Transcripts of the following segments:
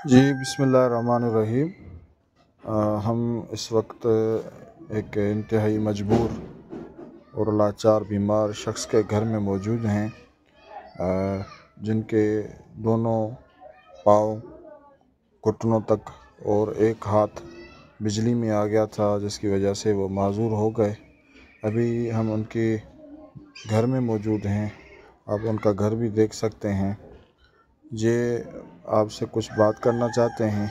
जी बिस्मिल्लाहिर्रहमानिर्रहीम। हम इस वक्त एक इंतहाई मजबूर और लाचार बीमार शख्स के घर में मौजूद हैं, जिनके दोनों पाँव घुटनों तक और एक हाथ बिजली में आ गया था, जिसकी वजह से वो माजूर हो गए। अभी हम उनके घर में मौजूद हैं, आप उनका घर भी देख सकते हैं। जे आपसे कुछ बात करना चाहते हैं।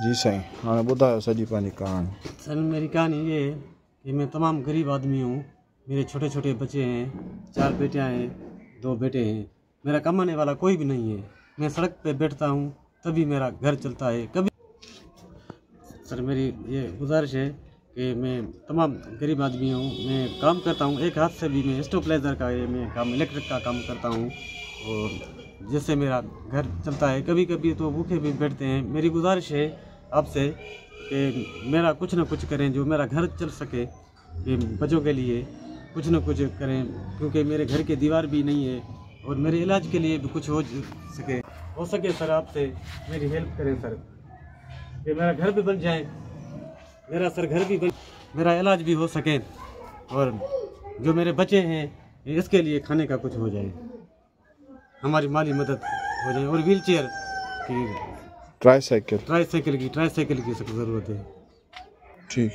जी साईं, हाँ बताओ सॼी पंहिंजी कहानी। सर मेरी कहानी ये है कि मैं तमाम गरीब आदमी हूँ। मेरे छोटे छोटे बच्चे हैं, 4 बेटियाँ हैं, 2 बेटे हैं। मेरा कमाने वाला कोई भी नहीं है। मैं सड़क पे बैठता हूँ तभी मेरा घर चलता है। कभी सर मेरी ये गुजारिश है कि मैं तमाम गरीब आदमी हूँ, मैं काम करता हूँ एक हाथ से भी। मैं स्टेबलाइजर का ये मैं काम इलेक्ट्रिक का काम करता हूँ और जिससे मेरा घर चलता है। कभी कभी तो भूखे भी बैठते हैं। मेरी गुजारिश है आपसे कि मेरा कुछ ना कुछ करें, जो मेरा घर चल सके, कि बच्चों के लिए कुछ ना कुछ करें, क्योंकि मेरे घर की दीवार भी नहीं है और मेरे इलाज के लिए भी कुछ हो सके सर आपसे मेरी हेल्प करें सर, कि मेरा घर भी बन जाए, मेरा इलाज भी हो सके और जो मेरे बच्चे हैं इसके लिए खाने का कुछ हो जाए, हमारी माली मदद हो जाए। और व्हील चेयर की ट्राईसाइकिल की सख्त ज़रूरत है। ठीक।